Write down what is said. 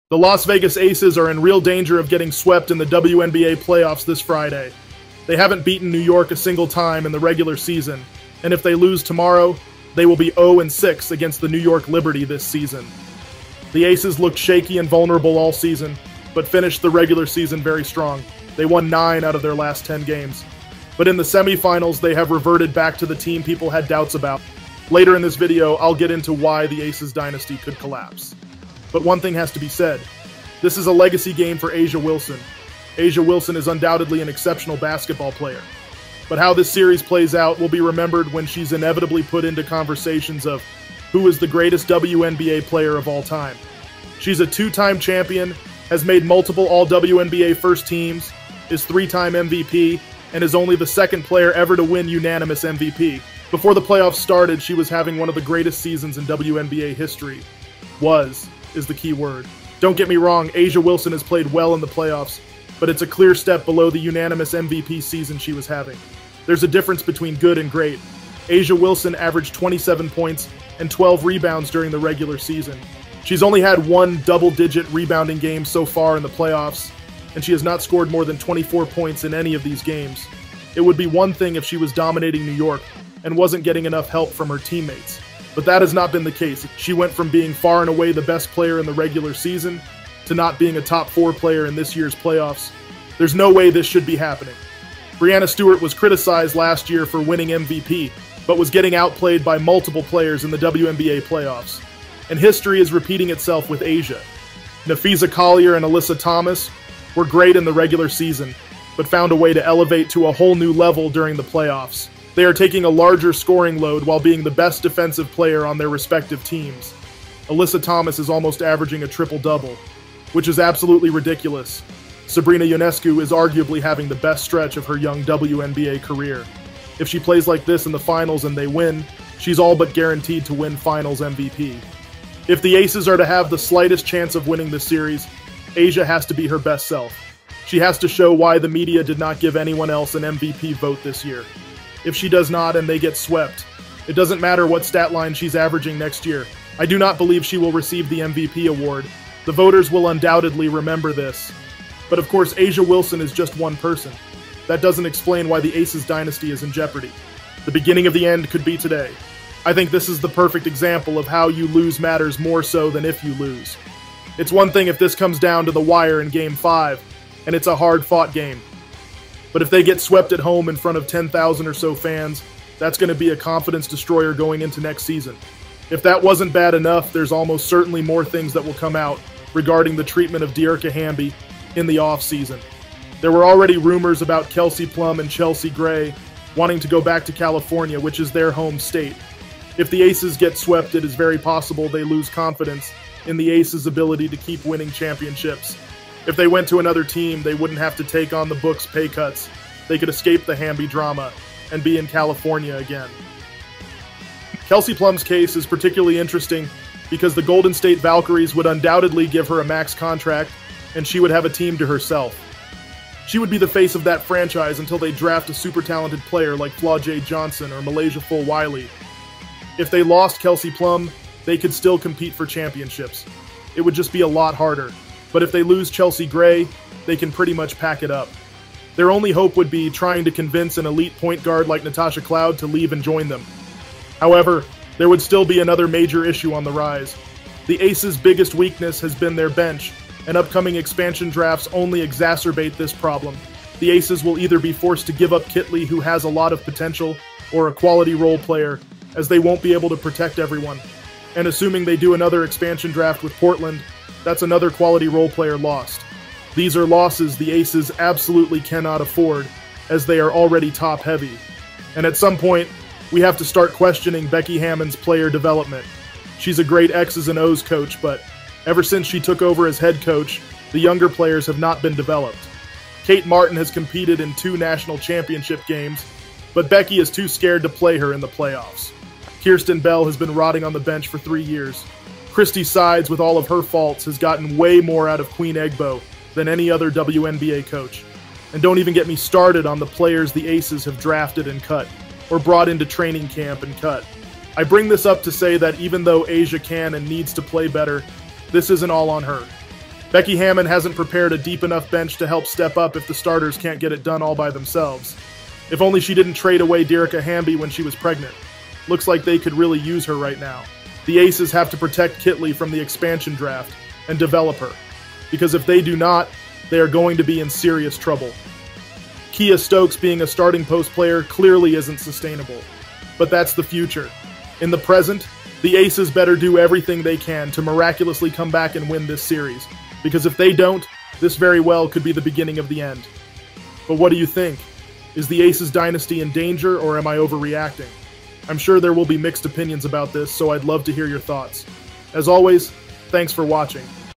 The Las Vegas Aces are in real danger of getting swept in the WNBA playoffs this Friday. They haven't beaten New York a single time in the regular season, and if they lose tomorrow, they will be 0-6 against the New York Liberty this season. The Aces looked shaky and vulnerable all season, but finished the regular season very strong. They won 9 out of their last 10 games. But in the semifinals, they have reverted back to the team people had doubts about. Later in this video, I'll get into why the Aces dynasty could collapse. But one thing has to be said. This is a legacy game for A'ja Wilson. A'ja Wilson is undoubtedly an exceptional basketball player. But how this series plays out will be remembered when she's inevitably put into conversations of who is the greatest WNBA player of all time. She's a 2-time champion, has made multiple All-WNBA first teams, is 3-time MVP, and is only the second player ever to win unanimous MVP. Before the playoffs started, she was having one of the greatest seasons in WNBA history. Was is the key word. Don't get me wrong, A'ja Wilson has played well in the playoffs, but it's a clear step below the unanimous MVP season she was having. There's a difference between good and great. A'ja Wilson averaged 27 points and 12 rebounds during the regular season. She's only had one double-digit rebounding game so far in the playoffs, and she has not scored more than 24 points in any of these games. It would be one thing if she was dominating New York and wasn't getting enough help from her teammates. But that has not been the case. She went from being far and away the best player in the regular season to not being a top 4 player in this year's playoffs. There's no way this should be happening. Breanna Stewart was criticized last year for winning MVP, but was getting outplayed by multiple players in the WNBA playoffs. And history is repeating itself with A'ja. Napheesa Collier and Alyssa Thomas were great in the regular season, but found a way to elevate to a whole new level during the playoffs. They are taking a larger scoring load while being the best defensive player on their respective teams. Alyssa Thomas is almost averaging a triple-double, which is absolutely ridiculous. Sabrina Ionescu is arguably having the best stretch of her young WNBA career. If she plays like this in the finals and they win, she's all but guaranteed to win finals MVP. If the Aces are to have the slightest chance of winning this series, A'ja has to be her best self. She has to show why the media did not give anyone else an MVP vote this year. If she does not and they get swept, it doesn't matter what stat line she's averaging next year. I do not believe she will receive the MVP award. The voters will undoubtedly remember this. But of course, A'ja Wilson is just one person. That doesn't explain why the Aces dynasty is in jeopardy. The beginning of the end could be today. I think this is the perfect example of how you lose matters more so than if you lose. It's one thing if this comes down to the wire in Game 5, and it's a hard-fought game. But if they get swept at home in front of 10,000 or so fans, that's going to be a confidence destroyer going into next season. If that wasn't bad enough, there's almost certainly more things that will come out regarding the treatment of De'Arca Hamby in the offseason. There were already rumors about Kelsey Plum and Chelsea Gray wanting to go back to California, which is their home state. If the Aces get swept, it is very possible they lose confidence in the Aces' ability to keep winning championships. If they went to another team, they wouldn't have to take on the Book's pay cuts. They could escape the Hamby drama and be in California again. Kelsey Plum's case is particularly interesting because the Golden State Valkyries would undoubtedly give her a max contract and she would have a team to herself. She would be the face of that franchise until they draft a super talented player like Flau'jae Johnson or Malaysia Fulwiley. If they lost Kelsey Plum, they could still compete for championships. It would just be a lot harder. But if they lose Chelsea Gray, they can pretty much pack it up. Their only hope would be trying to convince an elite point guard like Natasha Cloud to leave and join them. However, there would still be another major issue on the rise. The Aces' biggest weakness has been their bench, and upcoming expansion drafts only exacerbate this problem. The Aces will either be forced to give up Kitley, who has a lot of potential, or a quality role player, as they won't be able to protect everyone. And assuming they do another expansion draft with Portland, that's another quality role player lost. These are losses the Aces absolutely cannot afford, as they are already top-heavy. And at some point, we have to start questioning Becky Hammon's player development. She's a great X's and O's coach, but ever since she took over as head coach, the younger players have not been developed. Kate Martin has competed in 2 national championship games, but Becky is too scared to play her in the playoffs. Kirsten Bell has been rotting on the bench for 3 years. Christy Sides, with all of her faults, has gotten way more out of Queen Egbo than any other WNBA coach. And don't even get me started on the players the Aces have drafted and cut, or brought into training camp and cut. I bring this up to say that even though A'ja can and needs to play better, this isn't all on her. Becky Hammon hasn't prepared a deep enough bench to help step up if the starters can't get it done all by themselves. If only she didn't trade away Derica Hamby when she was pregnant. Looks like they could really use her right now. The Aces have to protect Kitley from the expansion draft and develop her, because if they do not, they are going to be in serious trouble. Kia Stokes being a starting post player clearly isn't sustainable, but that's the future. In the present, the Aces better do everything they can to miraculously come back and win this series, because if they don't, this very well could be the beginning of the end. But what do you think? Is the Aces dynasty in danger, or am I overreacting? I'm sure there will be mixed opinions about this, so I'd love to hear your thoughts. As always, thanks for watching.